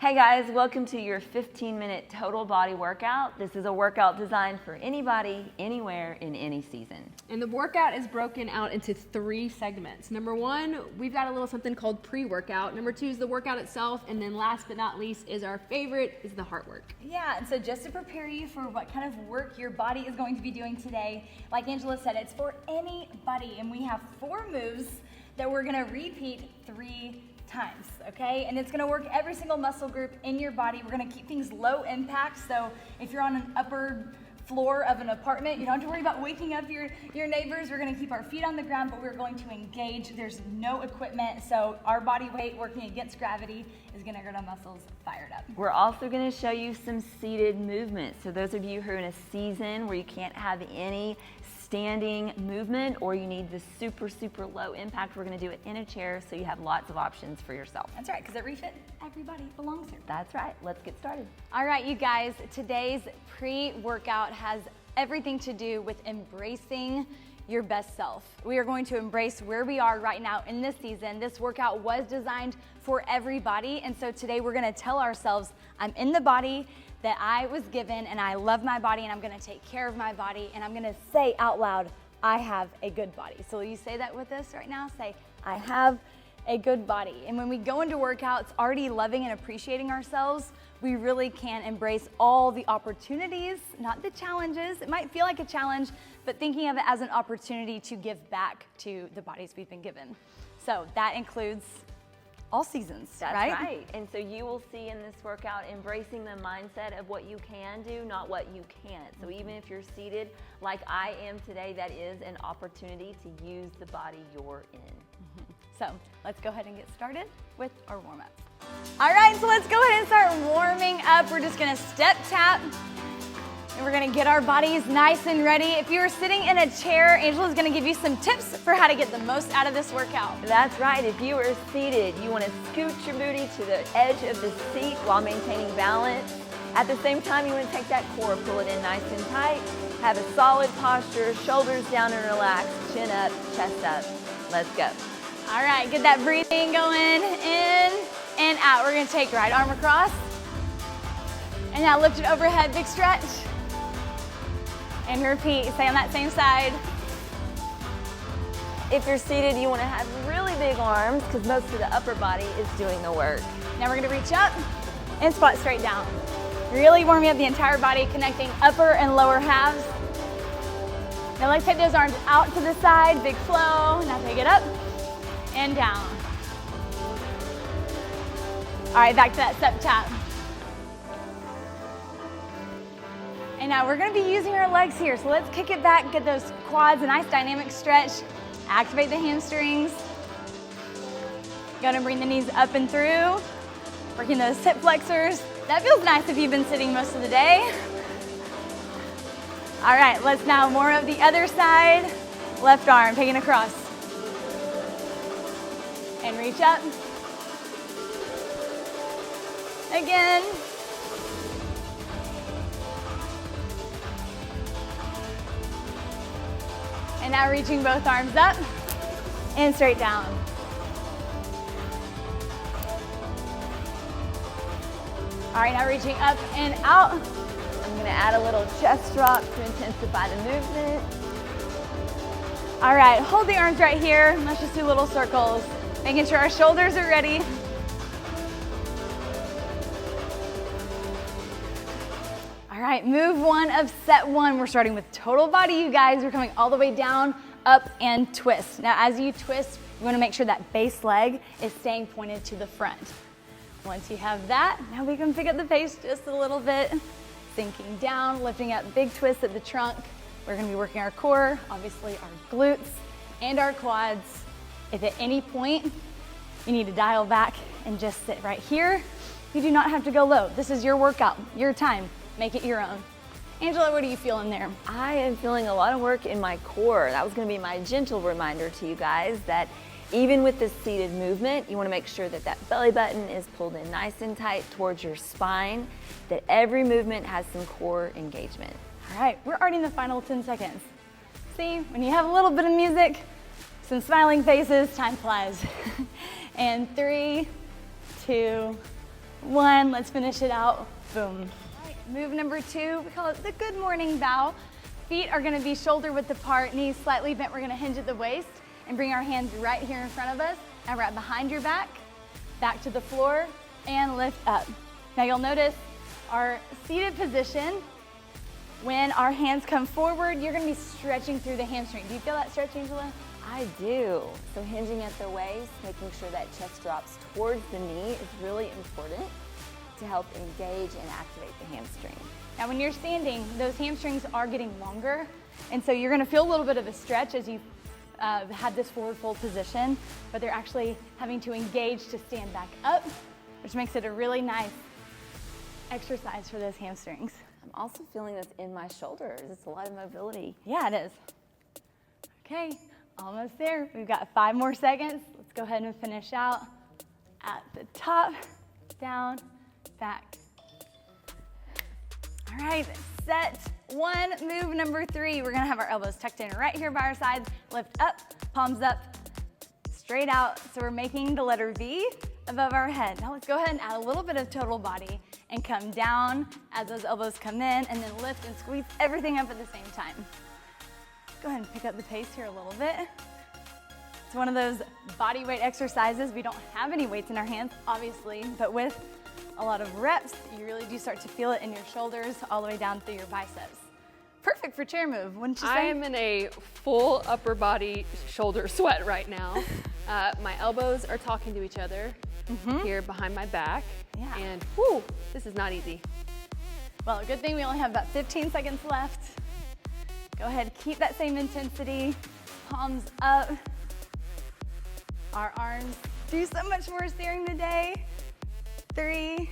Hey guys, welcome to your 15-minute total body workout. This is a workout designed for anybody, anywhere, in any season. And the workout is broken out into 3 segments. Number 1, we've got a little something called pre-workout. Number 2 is the workout itself. And then last but not least is our favorite, is the heart work. Yeah, and so just to prepare you for what kind of work your body is going to be doing today, like Angela said, it's for anybody. And we have 4 moves that we're gonna repeat 3 times, okay? And it's gonna work every single muscle group in your body. We're gonna keep things low impact, so if you're on an upper floor of an apartment, you don't have to worry about waking up your neighbors. We're gonna keep our feet on the ground, but we're going to engage. There's no equipment, so our body weight working against gravity is gonna get our muscles fired up. We're also gonna show you some seated movement. So those of you who are in a season where you can't have any standing movement or you need the super low impact, we're gonna do it in a chair so you have lots of options for yourself. That's right, because at Refit, everybody belongs here. That's right, let's get started. All right, you guys, today's pre-workout has everything to do with embracing your best self. We are going to embrace where we are right now in this season. This workout was designed for everybody, and so today we're gonna tell ourselves, I'm in the body that I was given, and I love my body, and I'm gonna take care of my body, and I'm gonna say out loud, I have a good body. So will you say that with us right now? Say, I have a good body. And when we go into workouts already loving and appreciating ourselves, we really can embrace all the opportunities, not the challenges. It might feel like a challenge, but thinking of it as an opportunity to give back to the bodies we've been given. So that includes all seasons, That's right? right. And so you will see in this workout embracing the mindset of what you can do, not what you can't. So even if you're seated like I am today, that is an opportunity to use the body you're in. So let's go ahead and get started with our warm-ups. All right, so let's go ahead and start warming up. We're just gonna step tap, and we're gonna get our bodies nice and ready. If you are sitting in a chair, Angela's gonna give you some tips for how to get the most out of this workout. That's right. If you are seated, you want to scoot your booty to the edge of the seat while maintaining balance. At the same time, you want to take that core, pull it in nice and tight. Have a solid posture, shoulders down and relaxed, chin up, chest up. Let's go. All right, get that breathing going in and out. We're gonna take right arm across. And now lift it overhead, big stretch. And repeat, stay on that same side. If you're seated, you want to have really big arms because most of the upper body is doing the work. Now we're gonna reach up and squat straight down. Really warming up the entire body, connecting upper and lower halves. Now let's take those arms out to the side, big flow. Now take it up and down. All right, back to that step tap. And now we're gonna be using our legs here. So let's kick it back, get those quads, a nice dynamic stretch. Activate the hamstrings. Gonna bring the knees up and through. Working those hip flexors. That feels nice if you've been sitting most of the day. All right, let's now more of the other side. Left arm, taking across. And reach up. Again. And now reaching both arms up and straight down. All right, now reaching up and out. I'm going to add a little chest drop to intensify the movement. All right, hold the arms right here. Let's just do little circles, making sure our shoulders are ready. All right, move 1 of set 1. We're starting with total body, you guys. We're coming all the way down, up, and twist. Now, as you twist, you want to make sure that base leg is staying pointed to the front. Once you have that, now we can pick up the pace just a little bit. Sinking down, lifting up, big twist at the trunk. We're going to be working our core, obviously our glutes, and our quads. If at any point you need to dial back and just sit right here, you do not have to go low. This is your workout, your time. Make it your own. Angela, what are you feeling there? I am feeling a lot of work in my core. That was going to be my gentle reminder to you guys that even with this seated movement, you want to make sure that that belly button is pulled in nice and tight towards your spine, that every movement has some core engagement. All right, we're already in the final 10 seconds. See, when you have a little bit of music, some smiling faces, time flies. And 3, 2, 1. Let's finish it out. Boom. All right, move number 2, we call it the good morning bow. Feet are gonna be shoulder width apart, knees slightly bent. We're gonna hinge at the waist and bring our hands right here in front of us and right behind your back to the floor, and lift up. Now you'll notice our seated position, when our hands come forward, you're gonna be stretching through the hamstring. Do you feel that stretch, Angela? I do. So hinging at the waist, making sure that chest drops towards the knee is really important to help engage and activate the hamstring. Now when you're standing, those hamstrings are getting longer, and so you're gonna feel a little bit of a stretch as you have this forward fold position, but they're actually having to engage to stand back up, which makes it a really nice exercise for those hamstrings. I'm also feeling this in my shoulders. It's a lot of mobility. Yeah, it is. Okay, almost there. We've got 5 more seconds. Let's go ahead and finish out at the top, down, back. All right, set 1, move number 3. We're gonna have our elbows tucked in right here by our sides. Lift up, palms up, straight out. So we're making the letter V above our head. Now let's go ahead and add a little bit of total body and come down as those elbows come in, and then lift and squeeze everything up at the same time. Go ahead and pick up the pace here a little bit. It's one of those body weight exercises. We don't have any weights in our hands, obviously, but with a lot of reps, you really do start to feel it in your shoulders all the way down through your biceps. Perfect for chair move, wouldn't you say? I am in a full upper body shoulder sweat right now. My elbows are talking to each other here behind my back. Yeah. And whoo, this is not easy. Well, good thing we only have about 15 seconds left. Go ahead, keep that same intensity. Palms up. Our arms do so much for us during the day. 3,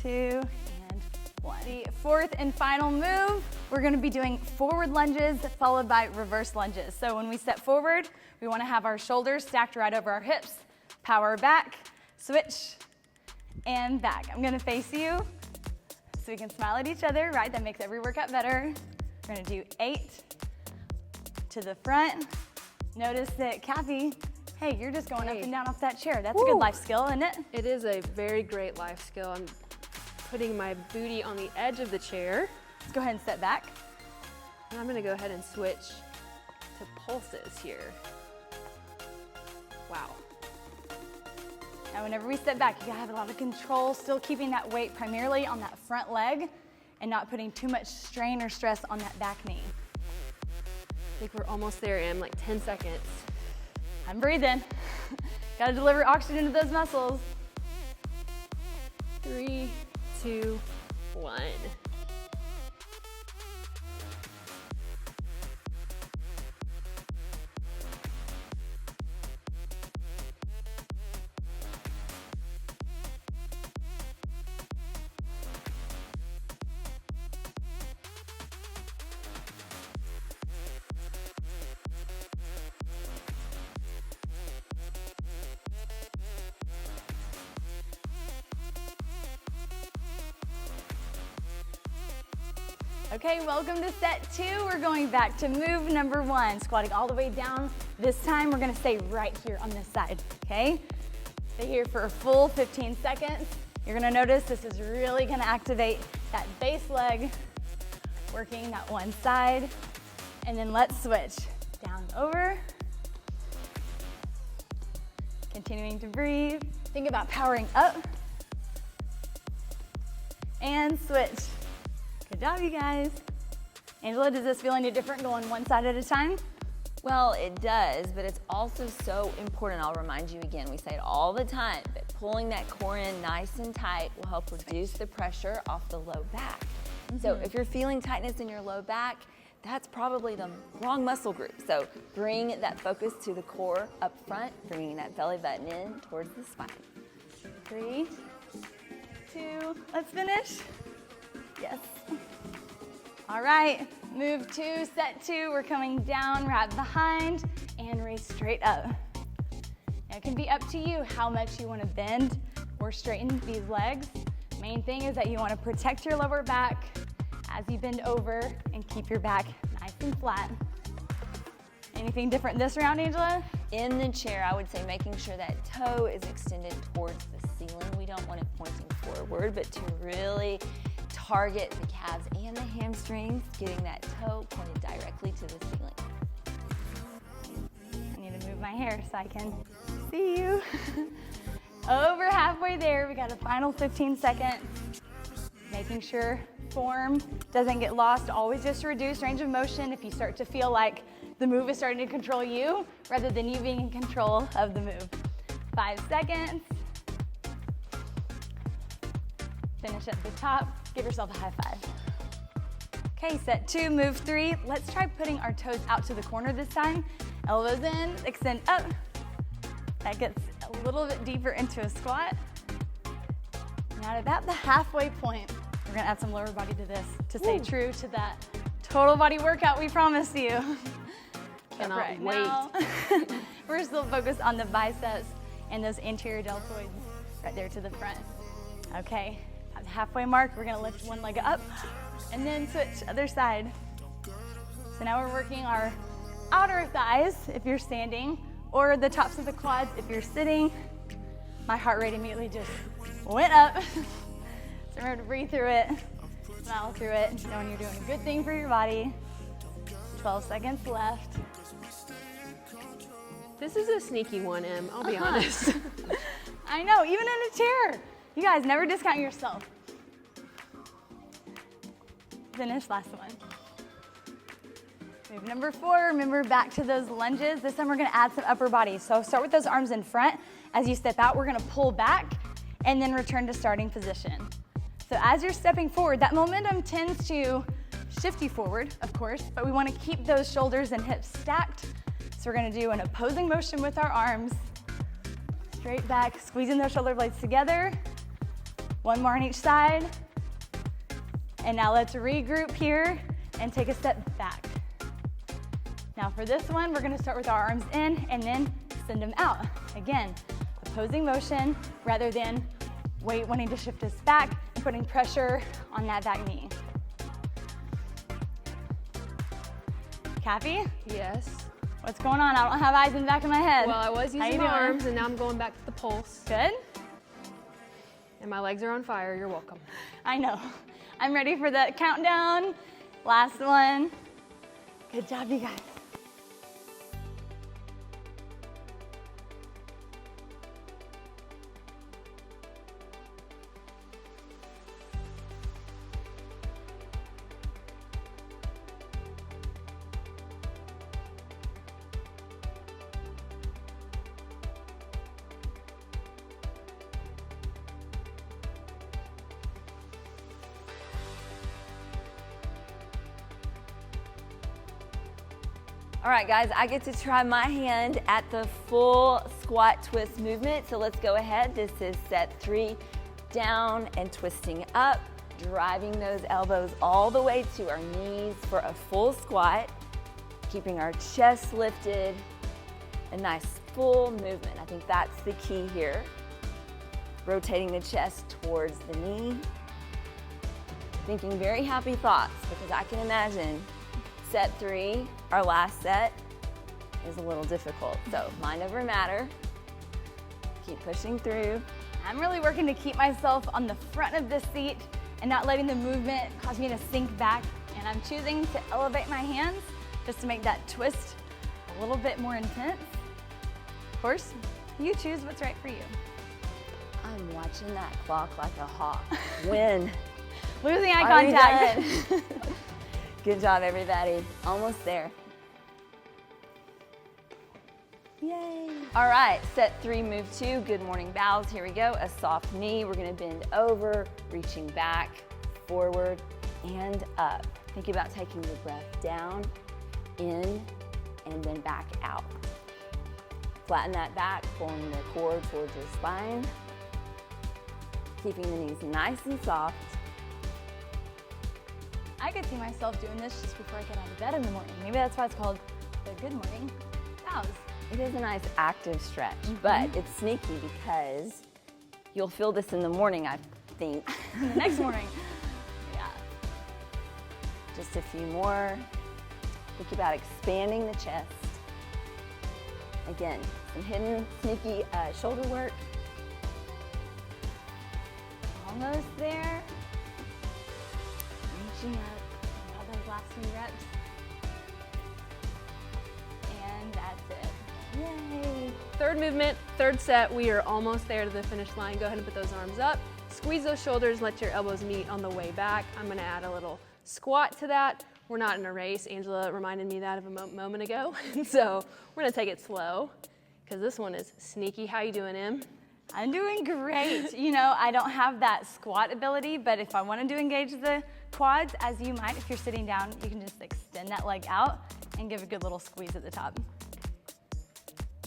2, and 1. The 4th and final move, we're gonna be doing forward lunges followed by reverse lunges. So when we step forward, we wanna have our shoulders stacked right over our hips. Power back, switch, and back. I'm gonna face you so we can smile at each other, right? That makes every workout better. We're gonna do 8 to the front. Notice that, Kathy, hey, you're just going up and down off that chair. That's a good life skill, isn't it? It is a very great life skill. I'm putting my booty on the edge of the chair. Let's go ahead and step back. And I'm gonna go ahead and switch to pulses here. Wow. Now, whenever we step back, you gotta have a lot of control, still keeping that weight primarily on that front leg and not putting too much strain or stress on that back knee. I think we're almost there, Em, like 10 seconds. I'm breathing. Gotta deliver oxygen to those muscles. 3, 2, 1. Okay, welcome to set 2. We're going back to move number 1, squatting all the way down. This time we're gonna stay right here on this side, okay? Stay here for a full 15 seconds. You're gonna notice this is really gonna activate that base leg, working that one side, and then let's switch. Down, over. Continuing to breathe. Think about powering up. And switch. Good job, you guys. Angela, does this feel any different going one side at a time? Well, it does, but it's also so important. I'll remind you again, we say it all the time, that pulling that core in nice and tight will help reduce the pressure off the low back. So if you're feeling tightness in your low back, that's probably the wrong muscle group. So bring that focus to the core up front, bringing that belly button in towards the spine. 3, 2, let's finish. Yes. All right, move 2, set 2. We're coming down, right behind, and raise straight up. Now, it can be up to you how much you want to bend or straighten these legs. Main thing is that you want to protect your lower back as you bend over and keep your back nice and flat. Anything different this round, Angela? In the chair, I would say making sure that toe is extended towards the ceiling. We don't want it pointing forward, but to really target the calves and the hamstrings, getting that toe pointed directly to the ceiling. I need to move my hair so I can see you. Over halfway there, we got a final 15 seconds. Making sure form doesn't get lost. Always just reduce range of motion if you start to feel like the move is starting to control you rather than you being in control of the move. 5 seconds. Finish at the top. Give yourself a high five. Okay, set 2, move 3. Let's try putting our toes out to the corner this time. Elbows in, extend up. That gets a little bit deeper into a squat. Now at about the halfway point, we're gonna add some lower body to this to stay true to that total body workout we promised you. Cannot right wait. Now, we're still focused on the biceps and those anterior deltoids right there to the front. Okay, at the halfway mark, we're gonna lift one leg up and then switch other side. So now we're working our outer thighs if you're standing, or the tops of the quads if you're sitting. My heart rate immediately just went up. So remember to breathe through it, smile through it, knowing you're doing a good thing for your body. 12 seconds left. This is a sneaky one, Em, I'll be honest. I know, even in a chair. You guys never discount yourself. Finish last one. Move number 4, remember back to those lunges. This time we're gonna add some upper body. So start with those arms in front. As you step out, we're gonna pull back and then return to starting position. So as you're stepping forward, that momentum tends to shift you forward, of course, but we wanna keep those shoulders and hips stacked. So we're gonna do an opposing motion with our arms. Straight back, squeezing those shoulder blades together. One more on each side. And now let's regroup here and take a step back. Now for this one, we're gonna start with our arms in and then send them out. Again, opposing motion rather than weight wanting to shift us back and putting pressure on that back knee. Kathy, Yes. what's going on? I don't have eyes in the back of my head. Well, I was How you using my doing? arms and now I'm going back to the pulse. Good? And my legs are on fire, you're welcome. I know. I'm ready for the countdown. Last one. Good job, you guys. All right, guys, I get to try my hand at the full squat twist movement. So let's go ahead. This is set 3, down and twisting up, driving those elbows all the way to our knees for a full squat, keeping our chest lifted, a nice full movement. I think that's the key here. Rotating the chest towards the knee. Thinking very happy thoughts, because I can imagine set 3, our last set, is a little difficult. So mind over matter. Keep pushing through. I'm really working to keep myself on the front of the seat and not letting the movement cause me to sink back. And I'm choosing to elevate my hands just to make that twist a little bit more intense. Of course, you choose what's right for you. I'm watching that clock like a hawk. Win. Losing eye Are we contact. done? Good job, everybody. Almost there. Yay. All right, set 3, move 2, good morning bows. Here we go, a soft knee. We're gonna bend over, reaching back, forward, and up. Think about taking the breath down, in, and then back out. Flatten that back, pulling the core towards your spine. Keeping the knees nice and soft. I could see myself doing this just before I get out of bed in the morning. Maybe that's why it's called the good morning bows. It is a nice active stretch, but it's sneaky because you'll feel this in the morning, I think. The next morning. Yeah. Just a few more. Think about expanding the chest. Again, some hidden, sneaky shoulder work. Almost there. Reaching up. Now those last few reps. And that's it. Yay. Third movement, third set. We are almost there to the finish line. Go ahead and put those arms up. Squeeze those shoulders, let your elbows meet on the way back. I'm gonna add a little squat to that. We're not in a race. Angela reminded me that of a moment ago. So we're gonna take it slow because this one is sneaky. How you doing, Em? I'm doing great. You know, I don't have that squat ability, but if I wanted to engage the quads, as you might if you're sitting down, you can just extend that leg out and give a good little squeeze at the top.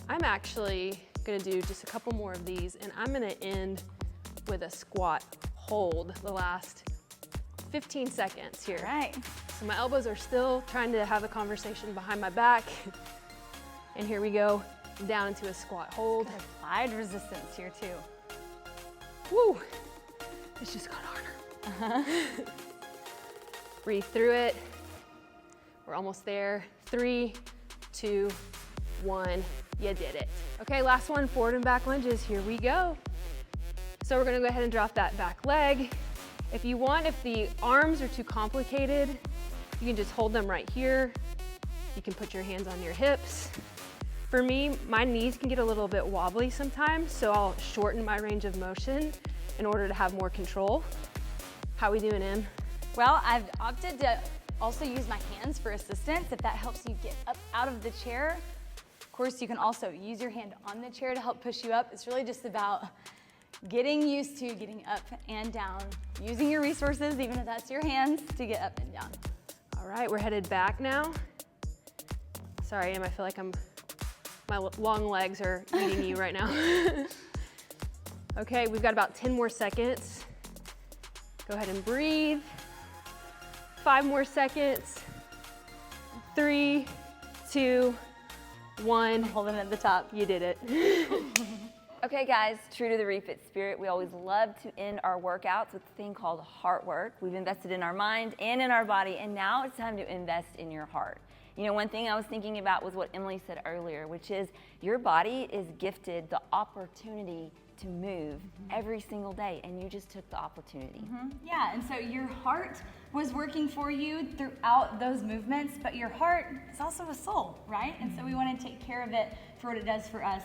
I'm actually gonna do just a couple more of these, and I'm gonna end with a squat hold the last 15 seconds here. All right. So my elbows are still trying to have a conversation behind my back. And here we go, down into a squat hold. Applied resistance here too. Woo, it's just got harder. Breathe through it. We're almost there. 3, 2, 1, you did it. Okay, last one, forward and back lunges, here we go. So we're gonna go ahead and drop that back leg. If you want, if the arms are too complicated, you can just hold them right here. You can put your hands on your hips. For me, my knees can get a little bit wobbly sometimes, so I'll shorten my range of motion in order to have more control. How we doing, Em? Well, I've opted to also use my hands for assistance if that helps you get up out of the chair. Of course, you can also use your hand on the chair to help push you up. It's really just about getting used to getting up and down, using your resources, even if that's your hands, to get up and down. All right, we're headed back now. Sorry, Em, I feel like my long legs are eating you right now. Okay, we've got about 10 more seconds. Go ahead and breathe. 5 more seconds. 3, 2, 1. Hold them at the top. You did it. Okay guys, true to the Refit spirit, we always love to end our workouts with a thing called heart work. We've invested in our mind and in our body, and now it's time to invest in your heart. You know, one thing I was thinking about was what Emily said earlier, which is your body is gifted the opportunity to move every single day, and you just took the opportunity. Yeah, and so your heart was working for you throughout those movements, but your heart is also a soul, right? And so we want to take care of it for what it does for us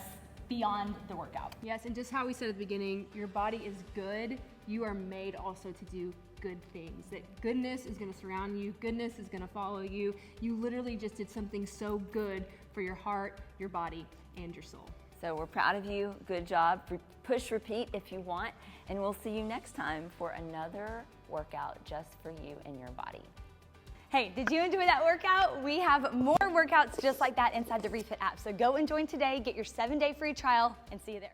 beyond the workout. Yes, and just how we said at the beginning, your body is good. You are made also to do good things. That goodness is going to surround you. Goodness is going to follow you. You literally just did something so good for your heart, your body, and your soul. So we're proud of you. Good job. Push, repeat if you want, and we'll see you next time for another workout just for you and your body. Hey, did you enjoy that workout? We have more workouts just like that inside the Refit app. So go and join today, get your 7-day free trial, and see you there.